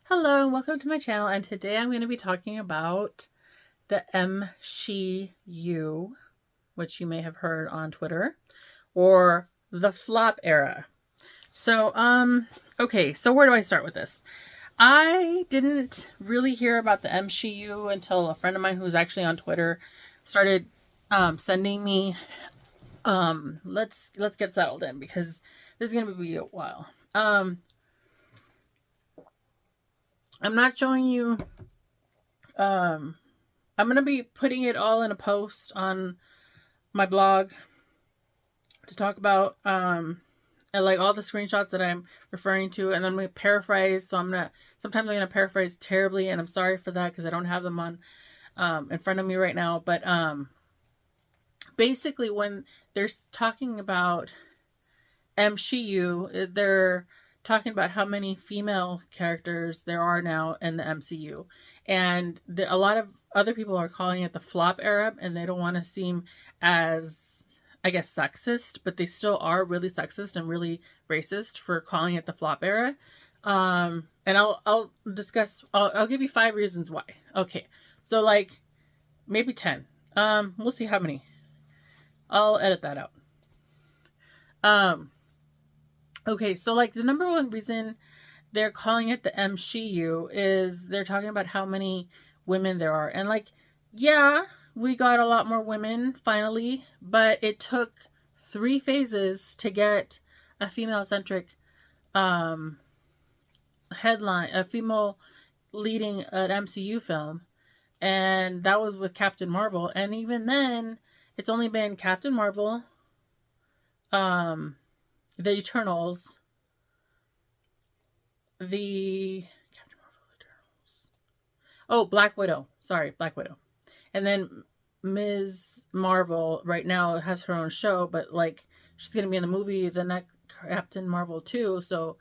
Hello and welcome to my channel, and today I'm going to be talking about the MCU, which you may have heard on Twitter, or the flop era. Okay, so where do I start with this? I didn't really hear about the MCU until a friend of mine who's actually on Twitter started sending me let's get settled in because this is going to be a while. I'm not showing you I'm going to be putting it all in a post on my blog to talk about and like all the screenshots that I'm referring to, and then I'm going to paraphrase. So sometimes I'm going to paraphrase terribly, and I'm sorry for that because I don't have them on in front of me right now. But basically when they're talking about MCU, they're talking about how many female characters there are now in the MCU. And a lot of other people are calling it the flop era, and they don't want to seem as, I guess, sexist, but they still are really sexist and really racist for calling it the flop era. And I'll discuss, I'll give you 5 reasons why. Okay. So like maybe 10. We'll see how many. I'll edit that out. Okay, so like the number one reason they're calling it the MCU is they're talking about how many women there are. And like, yeah, we got a lot more women finally, but it took 3 phases to get a female-centric headline, a female leading an MCU film. And that was with Captain Marvel. And even then, it's only been Captain Marvel, the Eternals, the Captain Marvel Eternals. Oh, Black Widow. Sorry, Black Widow. And then Ms. Marvel right now has her own show, but like she's gonna be in the movie the next Captain Marvel too. So,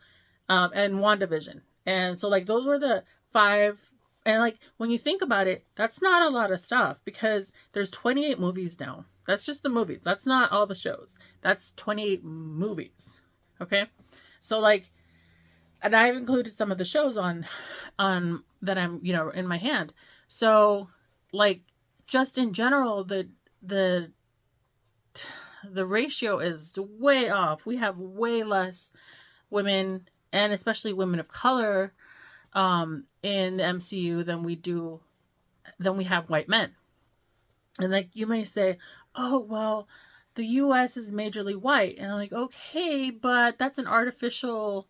and WandaVision, and so like those were the 5. And like when you think about it, that's not a lot of stuff because there's 28 movies now. That's just the movies. That's not all the shows. That's 28 movies. Okay, so like, and I've included some of the shows on that I'm in my hand. So like just in general, the the ratio is way off. We have way less women, and especially women of color, in the MCU than we have white men. And like you may say, oh well, the US is majorly white. And I'm like, okay, but that's an artificial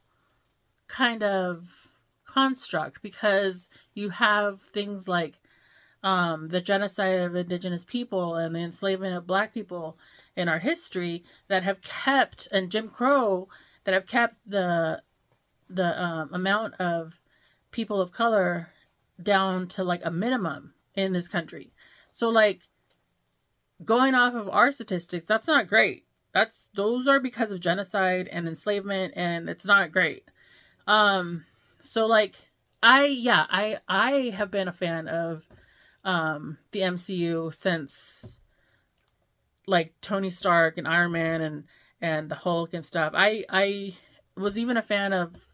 kind of construct because you have things like the genocide of indigenous people and the enslavement of black people in our history that have kept, and Jim Crow, that have kept the amount of people of color down to like a minimum in this country. So like going off of our statistics, that's not great. Those are because of genocide and enslavement, and it's not great. So like I have been a fan of the MCU since like Tony Stark and Iron Man and the Hulk and stuff. I was even a fan of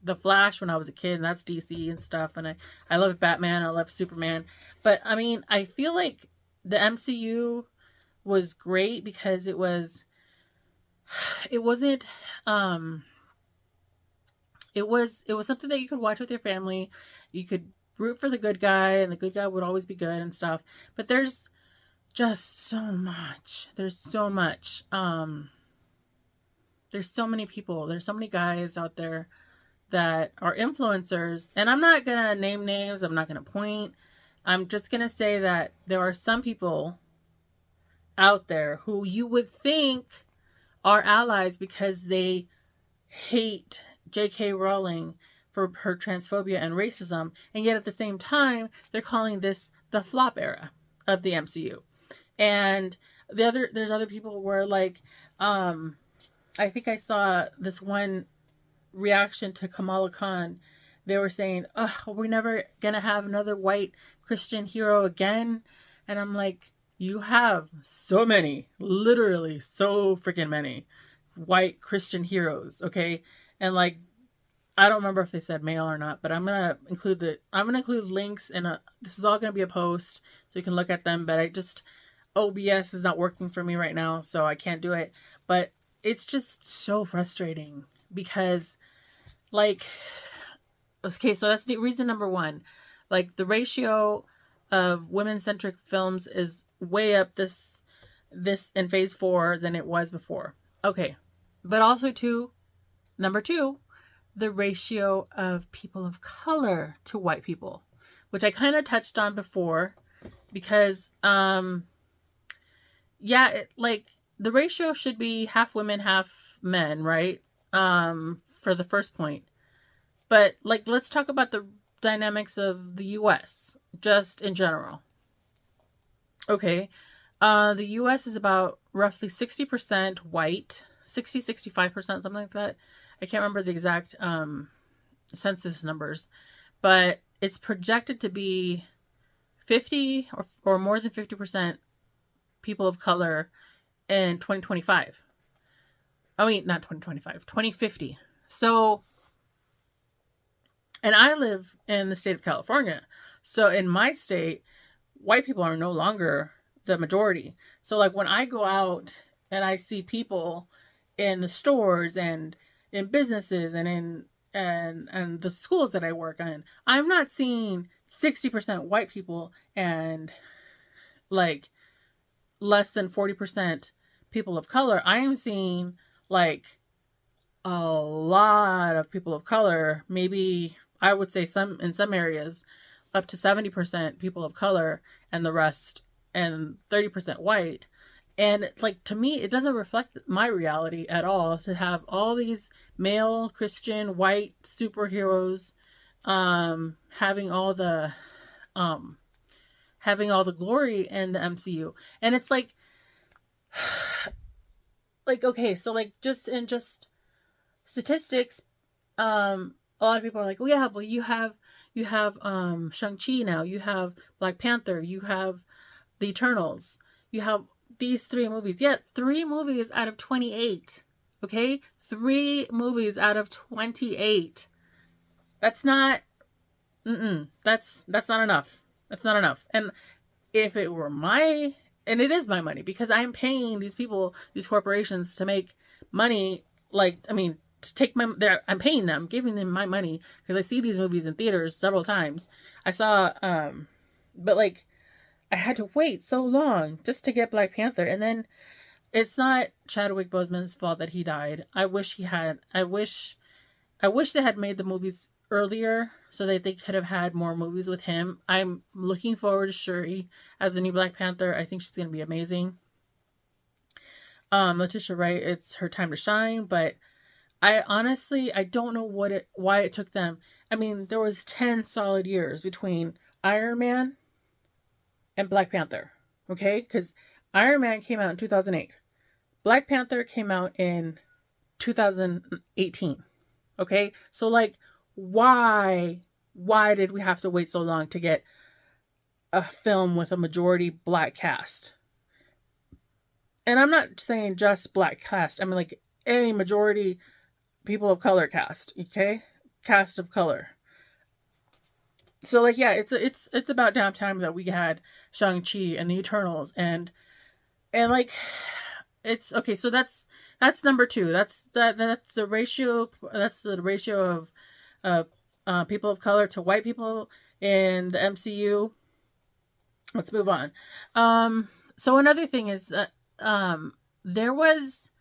the Flash when I was a kid, and that's DC and stuff, and I love Batman, I love Superman. But I mean, I feel like the MCU was great because it wasn't it was something that you could watch with your family. You could root for the good guy, and the good guy would always be good and stuff. But there's just so much. There's so much. There's so many people. There's so many guys out there that are influencers. And I'm not gonna name names. I'm not gonna point. I'm just gonna say that there are some people out there who you would think are allies because they hate J.K. Rowling for her transphobia and racism, and yet at the same time they're calling this the flop era of the MCU. And there's other people where like I think I saw this one reaction to Kamala Khan. They were saying, "Oh, we're never gonna have another white Christian hero again," and I'm like, you have so many, literally so freaking many white Christian heroes, okay? And like I don't remember if they said male or not, but I'm gonna include links, and this is all gonna be a post so you can look at them. But OBS is not working for me right now, so I can't do it. But it's just so frustrating because, like, okay, so that's the reason number one. Like, the ratio of women-centric films is way up this in phase 4 than it was before. Okay, but also number two, the ratio of people of color to white people, which I kind of touched on before, because like, the ratio should be half women, half men, right? For the first point. But, like, let's talk about the dynamics of the US, just in general. Okay. The US is about roughly 60% white, 65%, something like that. I can't remember the exact census numbers, but it's projected to be 50 or more than 50% people of color in 2025. I mean, not 2025, 2050. So, and I live in the state of California. So in my state, white people are no longer the majority. So, like, when I go out and I see people in the stores and in businesses and in and the schools that I work in, I'm not seeing 60% white people and, like, less than 40% people of color. I am seeing, like, a lot of people of color. Maybe I would say in some areas up to 70% people of color, and the rest and 30% white. And, like, to me, it doesn't reflect my reality at all to have all these male Christian white superheroes having all the glory in the MCU. And it's like okay, so, like, just statistics, a lot of people are like, oh yeah, well, you have Shang-Chi now, you have Black Panther, you have the Eternals, you have these 3 movies. Yeah, 3 movies out of 28. Okay? 3 movies out of 28. That's not that's not enough. That's not enough. And if it were and it is my money, because I'm paying these people, these corporations, to make money, like, I mean, to take I'm paying them, giving them my money, because I see these movies in theaters several times. I saw but, like, I had to wait so long just to get Black Panther. And then it's not Chadwick Boseman's fault that he died. I wish they had made the movies earlier so that they could have had more movies with him. I'm looking forward to Shuri as the new Black Panther. I think she's going to be amazing. Letitia Wright, it's her time to shine, but I don't know why it took them. I mean, there was 10 solid years between Iron Man and Black Panther, okay? Because Iron Man came out in 2008. Black Panther came out in 2018, okay? So, like, why did we have to wait so long to get a film with a majority black cast? And I'm not saying just black cast. I mean, like, any majority people of color cast, okay? Cast of color. So, like, yeah, it's about damn time that we had Shang-Chi and the Eternals, and like, it's okay. So that's number 2. That's the ratio. That's the ratio of people of color to white people in the MCU. Let's move on. So another thing is there was.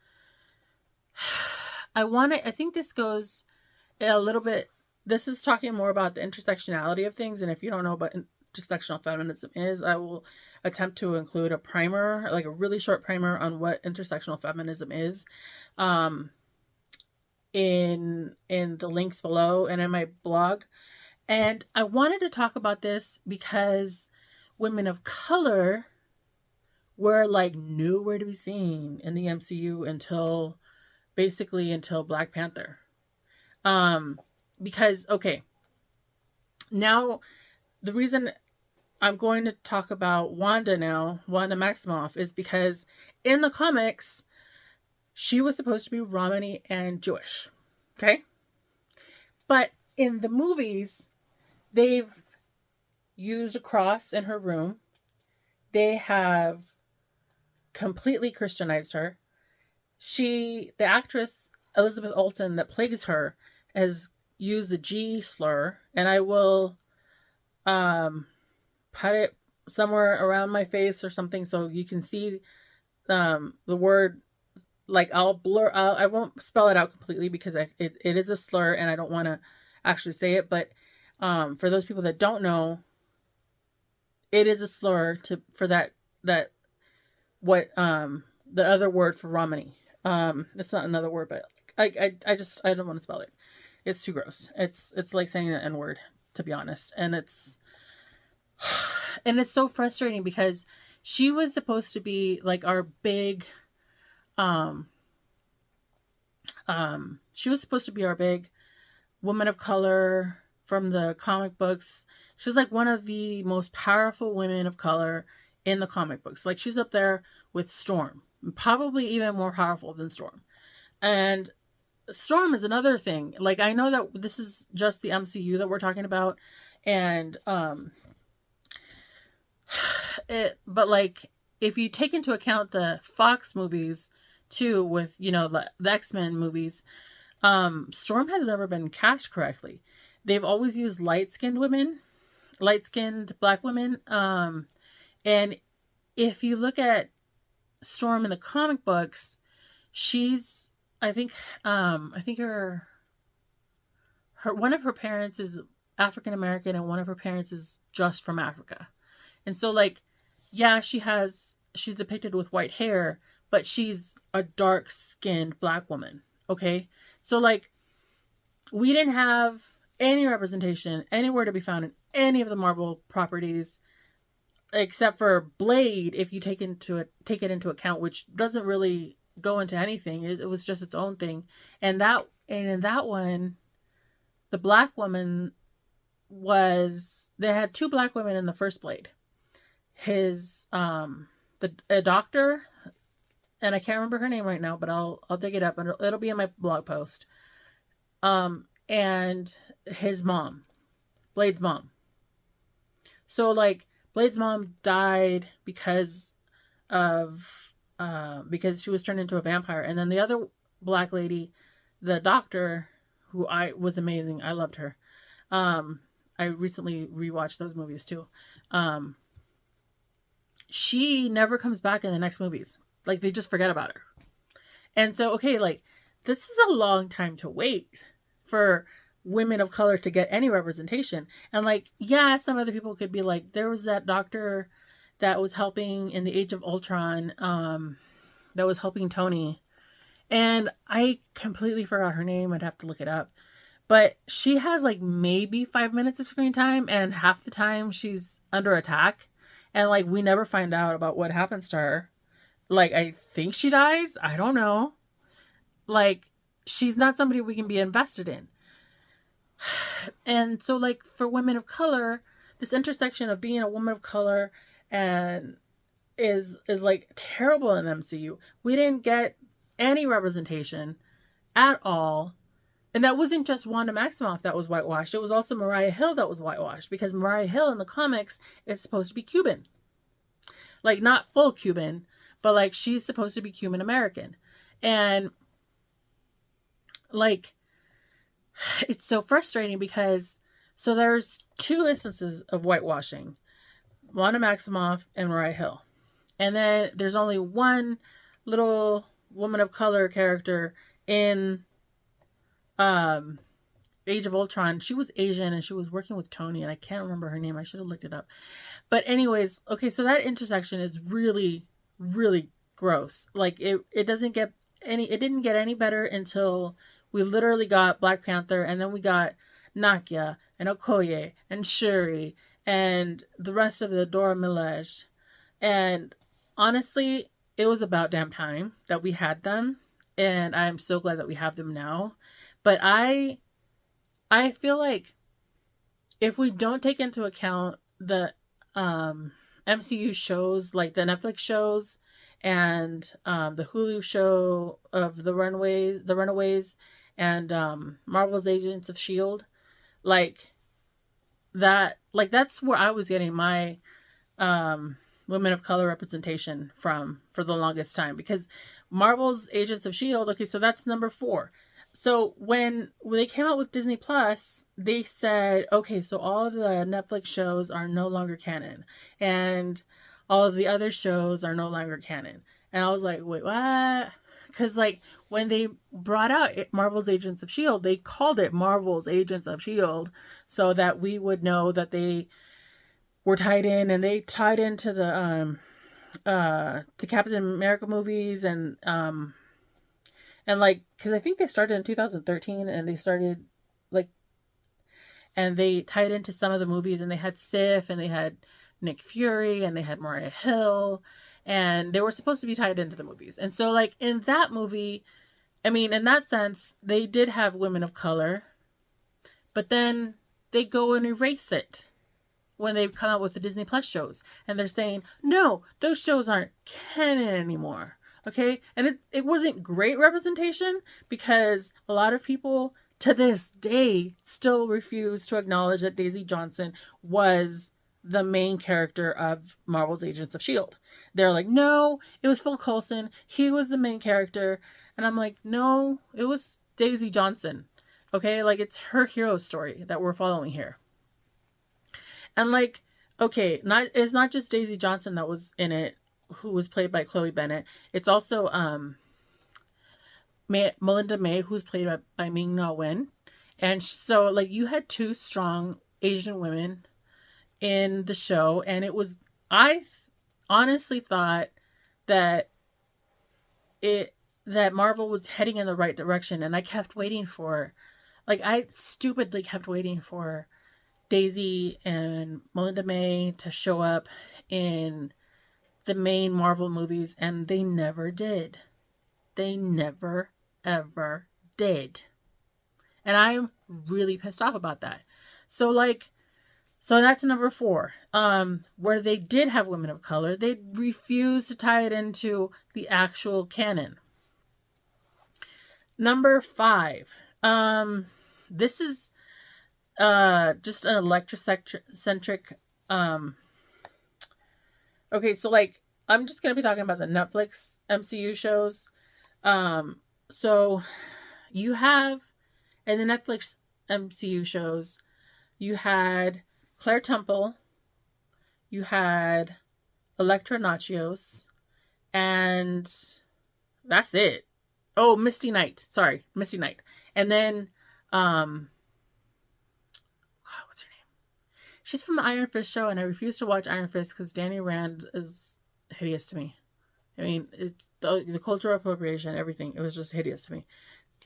I think this goes a little bit. This is talking more about the intersectionality of things, and if you don't know what intersectional feminism is, I will attempt to include a primer, like a really short primer on what intersectional feminism is, in the links below and in my blog. And I wanted to talk about this because women of color were, like, nowhere to be seen in the MCU until Black Panther. Because, okay, now the reason I'm going to talk about Wanda Maximoff, is because in the comics, she was supposed to be Romani and Jewish. Okay? But in the movies, they've used a cross in her room. They have completely Christianized her. The actress Elizabeth Olsen that plays her, has used the G slur, and I will um, put it somewhere around my face or something so you can see the word. Like I won't spell it out completely because it is a slur and I don't want to actually say it. But for those people that don't know, it is a slur for that what the other word for Romani. It's not another word, but I don't want to spell it. It's too gross. It's like saying the N word, to be honest, and it's so frustrating because she was supposed to be like our big um she was supposed to be our big woman of color from the comic books. She's like one of the most powerful women of color in the comic books. Like she's up there with Storm, probably even more powerful than Storm. And Storm is another thing. Like I know that this is just the MCU that we're talking about, and but like if you take into account the Fox movies too, with the X-Men movies, Storm has never been cast correctly. They've always used light-skinned black women. And if you look at Storm in the comic books, she's, I think her one of her parents is African American and one of her parents is just from Africa. And so like, yeah, she's depicted with white hair, but she's a dark-skinned black woman. Okay? So like, we didn't have any representation anywhere to be found in any of the Marvel properties except for Blade, if you take it into account, which doesn't really go into anything. It was just its own thing. And in that one, the black woman they had two black women in the first Blade. His a doctor, and I can't remember her name right now, but I'll dig it up and it'll be in my blog post. And his mom, Blade's mom. So like Blade's mom died because she was turned into a vampire, and then the other black lady, the doctor, who was amazing. I loved her. I recently rewatched those movies too. She never comes back in the next movies. Like they just forget about her. And so, okay, like this is a long time to wait for women of color to get any representation. And like, yeah, some other people could be like, there was that doctor that was helping in the Age of Ultron, that was helping Tony. And I completely forgot her name. I'd have to look it up. But she has like maybe 5 minutes of screen time, and half the time she's under attack. And like, we never find out about what happens to her. Like, I think she dies. I don't know. Like, she's not somebody we can be invested in. And so like for women of color, this intersection of being a woman of color and is like terrible in MCU. We didn't get any representation at all. And that wasn't just Wanda Maximoff that was whitewashed. It was also Mariah Hill that was whitewashed, because Mariah Hill in the comics is supposed to be Cuban. Like not full Cuban, but like she's supposed to be Cuban American. And like, it's so frustrating because so there's two instances of whitewashing, Wanda Maximoff and Mariah Hill. And then there's only one little woman of color character in Age of Ultron. She was Asian and she was working with Tony, and I can't remember her name. I should have looked it up. But anyways, okay, so that intersection is really, really gross. Like it didn't get any better until we literally got Black Panther, and then we got Nakia and Okoye and Shuri and the rest of the Dora Milaje. And honestly, it was about damn time that we had them, and I'm so glad that we have them now. But I feel like if we don't take into account the MCU shows, like the Netflix shows and the Hulu show of the Runaways and Marvel's Agents of Shield, like that, like that's where I was getting my women of color representation from for the longest time, because Marvel's Agents of Shield, okay, so that's number 4. So when they came out with Disney Plus, they said, okay, so all of the Netflix shows are no longer canon, and all of the other shows are no longer canon. And I was like, wait, what? Because like when they brought out Marvel's Agents of Shield, they called it Marvel's Agents of Shield, so that we would know that they were tied in, and they tied into the Captain America movies, and like, because I think they started in 2013, and they started like, and they tied into some of the movies, and they had Sif, and they had Nick Fury, and they had Mariah Hill, and they were supposed to be tied into the movies. And so like in that movie, I mean, in that sense, they did have women of color, but then they go and erase it when they come out with the Disney Plus shows. And they're saying, no, those shows aren't canon anymore. Okay? And it wasn't great representation, because a lot of people to this day still refuse to acknowledge that Daisy Johnson was the main character of Marvel's Agents of S.H.I.E.L.D. They're like, no, it was Phil Coulson. He was the main character. And I'm like, no, it was Daisy Johnson. Okay? Like, it's her hero story that we're following here. And like, okay, it's not just Daisy Johnson that was in it, who was played by Chloe Bennett. It's also Melinda May, who's played by Ming Na Wen. And so like you had 2 strong Asian women in the show, and I honestly thought that that Marvel was heading in the right direction, and I kept waiting for, like, I stupidly kept waiting for Daisy and Melinda May to show up in the main Marvel movies, and they never did. They never, ever did. And I'm really pissed off about that. So that's number 4. Where they did have women of color, they refused to tie it into the actual canon. Number 5. This is just an electrocentric. Okay, so like I'm just gonna be talking about the Netflix MCU shows. So you have in the Netflix MCU shows, you had Claire Temple, you had Elektra Nachios, and that's it. Oh, Misty Knight. Sorry, Misty Knight. And then God, what's her name? She's from the Iron Fist show, and I refuse to watch Iron Fist because Danny Rand is hideous to me. I mean, it's the cultural appropriation, everything. It was just hideous to me.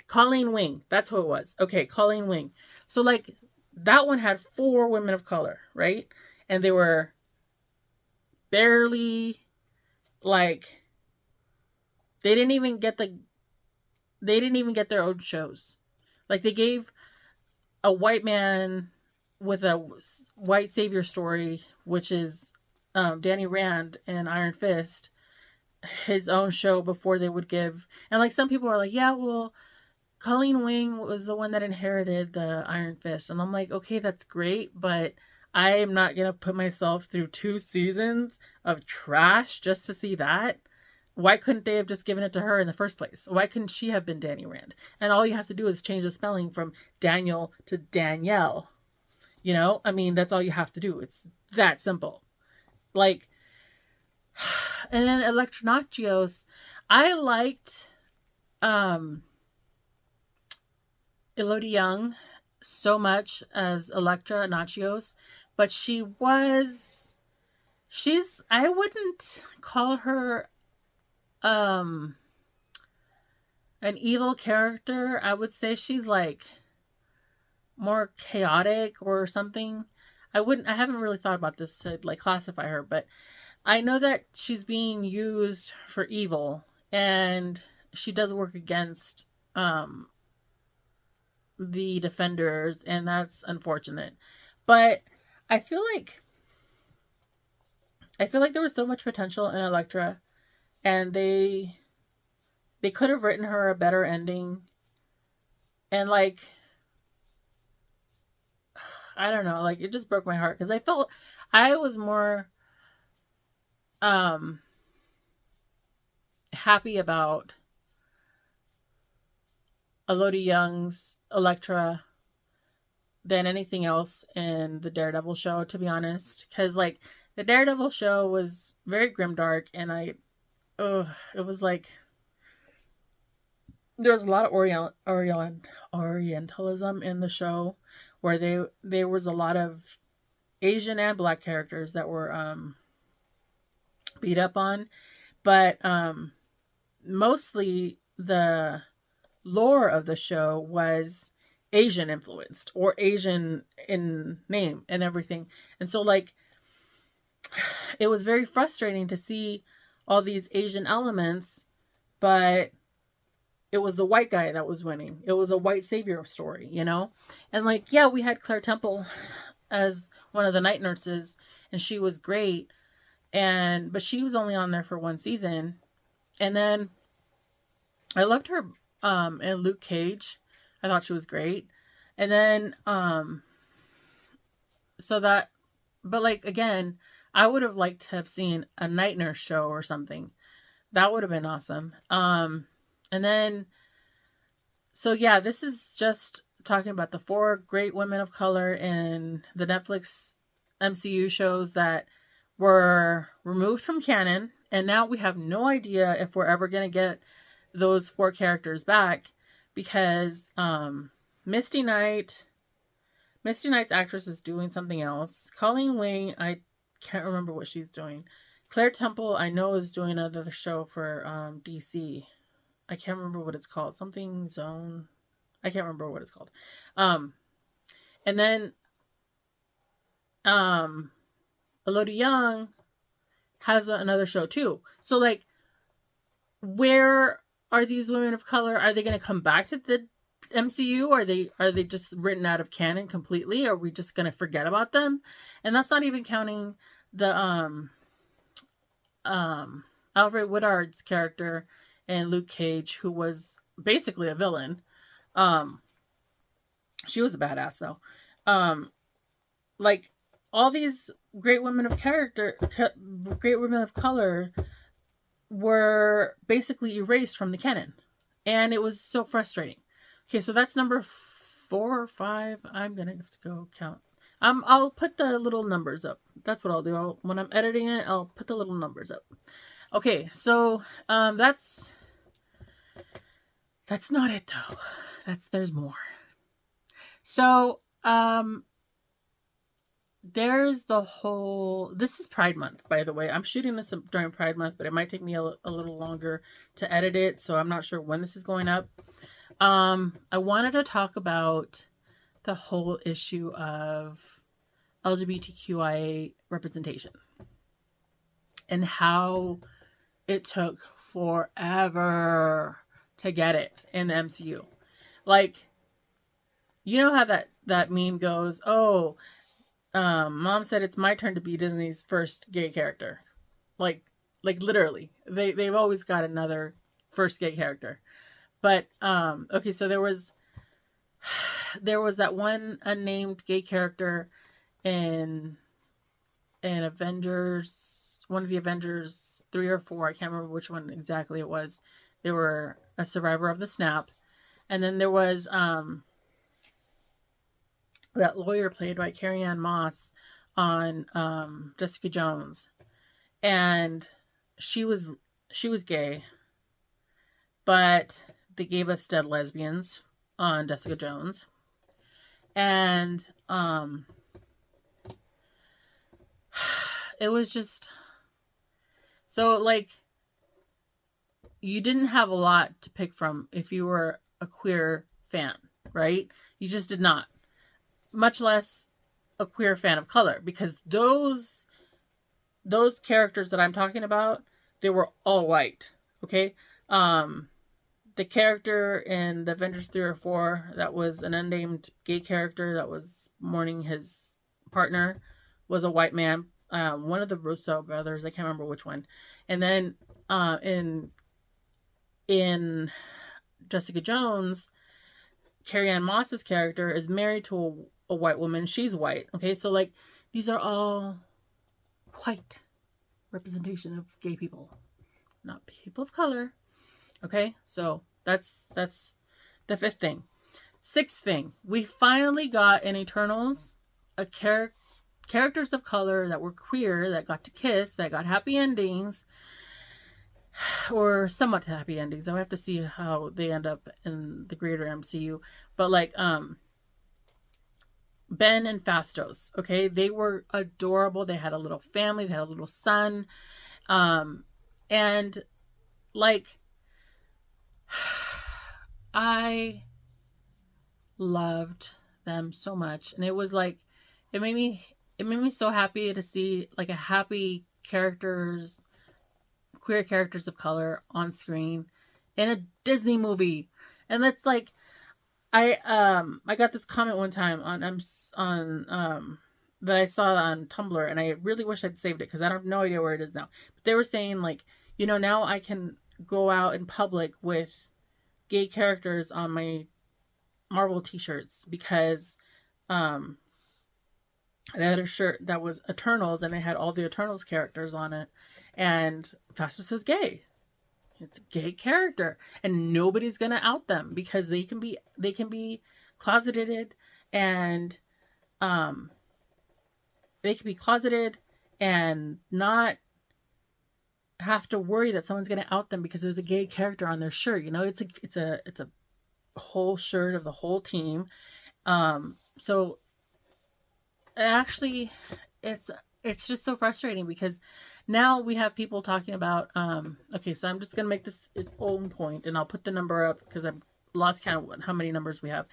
Colleen Wing. That's who it was. Okay, Colleen Wing. So, like, that one had 4 women of color, right? And they were barely, like, they didn't even get their own shows. Like, they gave a white man with a white savior story, which is Danny Rand and Iron Fist, his own show before they would give. And like some people are like, yeah, well, Colleen Wing was the one that inherited the Iron Fist. And I'm like, okay, that's great, but I am not going to put myself through 2 seasons of trash just to see that. Why couldn't they have just given it to her in the first place? Why couldn't she have been Danny Rand? And all you have to do is change the spelling from Daniel to Danielle. You know, I mean, that's all you have to do. It's that simple. Like, and then Elektra Nachios, I liked Elodie Young so much as Elektra Nachios, but I wouldn't call her an evil character. I would say she's like more chaotic or something. I haven't really thought about this to like classify her, but I know that she's being used for evil, and she does work against the defenders, and that's unfortunate. But I feel like there was so much potential in Elektra, and they could have written her a better ending, And like, I don't know, like it just broke my heart because I felt I was more um happy about Elodie Young's Elektra than anything else in the Daredevil show, to be honest. Because like the Daredevil show was very grimdark, and it was like there was a lot of Orientalism in the show, where there was a lot of Asian and Black characters that were beat up on, but mostly the lore of the show was Asian influenced or Asian in name and everything. And so like it was very frustrating to see all these Asian elements, but it was the white guy that was winning. It was a white savior story, you know? And like, yeah, we had Claire Temple as one of the night nurses, and she was great. But she was only on there for one season. And then I loved her in Luke Cage. I thought she was great. And then so that, but like again, I would have liked to have seen a night nurse show or something. That would have been awesome. And then so yeah, this is just talking about the 4 great women of color in the Netflix MCU shows that were removed from canon, and now we have no idea if we're ever going to get those 4 characters back because Misty Knight's actress is doing something else. Colleen Wing, I can't remember what she's doing. Claire Temple, I know, is doing another show for DC. I can't remember what it's called. Something Zone. I can't remember what it's called. And then Elodie Young has another show too. So like, where are these women of color? Are they going to come back to the MCU? Are they just written out of canon completely? Are we just going to forget about them? And that's not even counting the Alfred Woodard's character in Luke Cage, who was basically a villain. She was a badass though. Like all these great women of color were basically erased from the canon, and it was so frustrating. Okay, so that's number 4 or 5. I'm gonna have to go count. I'll put the little numbers up. That's what I'll do. When I'm editing it, I'll put the little numbers up. Okay, so that's not it though. There's more. So there's the whole, this is Pride Month, by the way. I'm shooting this during Pride Month, but it might take me a little longer to edit it, so I'm not sure when this is going up. I wanted to talk about the whole issue of LGBTQIA representation and how it took forever to get it in the MCU. Like, you know how that meme goes, oh, Mom said it's my turn to be Disney's first gay character. Like literally, they've always got another first gay character. But okay, so there was that one unnamed gay character in Avengers, one of the Avengers 3 or 4. I can't remember which one exactly it was. They were a survivor of the snap, and then there was that lawyer played by Carrie-Anne Moss on Jessica Jones, and she was gay, but they gave us dead lesbians on Jessica Jones, and it was just so like you didn't have a lot to pick from if you were a queer fan, right? You just did not. Much less a queer fan of color, because those characters that I'm talking about, they were all white. Okay, the character in the Avengers 3 or 4 that was an unnamed gay character that was mourning his partner was a white man. One of the Russo brothers, I can't remember which one. And then in Jessica Jones, Carrie Ann Moss's character is married to a white woman. She's white. Okay, so like these are all white representation of gay people, not people of color. Okay, so that's the fifth thing. Sixth thing, we finally got in Eternals a characters of color that were queer, that got to kiss, that got happy endings, or somewhat happy endings. I have to see how they end up in the greater MCU. But like Ben and Fastos, okay, they were adorable. They had a little family, they had a little son. And like I loved them so much, and it was like it made me so happy to see like a happy characters, queer characters of color on screen in a Disney movie. And that's like I got this comment one time on that I saw on Tumblr, and I really wish I'd saved it because I have no idea where it is now. But they were saying like, now I can go out in public with gay characters on my Marvel t-shirts because I had a shirt that was Eternals and it had all the Eternals characters on it, and Fastos is gay. It's a gay character, and nobody's gonna out them because they can be closeted, and they can be closeted and not have to worry that someone's gonna out them because there's a gay character on their shirt. It's a whole shirt of the whole team. So actually, it's just so frustrating because now we have people talking about okay, so I'm just gonna make this its own point, and I'll put the number up because I've lost count of how many numbers we have.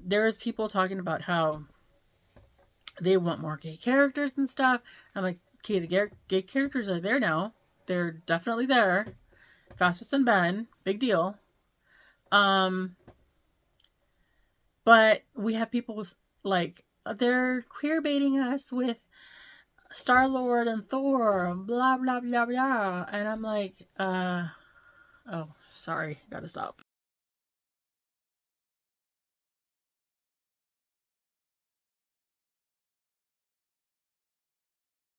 There's people talking about how they want more gay characters and stuff. I'm like, okay, the gay characters are there now. They're definitely there. Fastos and Ben, big deal. But we have people like they're queer baiting us with Star-Lord and Thor and blah blah blah blah, and I'm like, oh, sorry, gotta stop.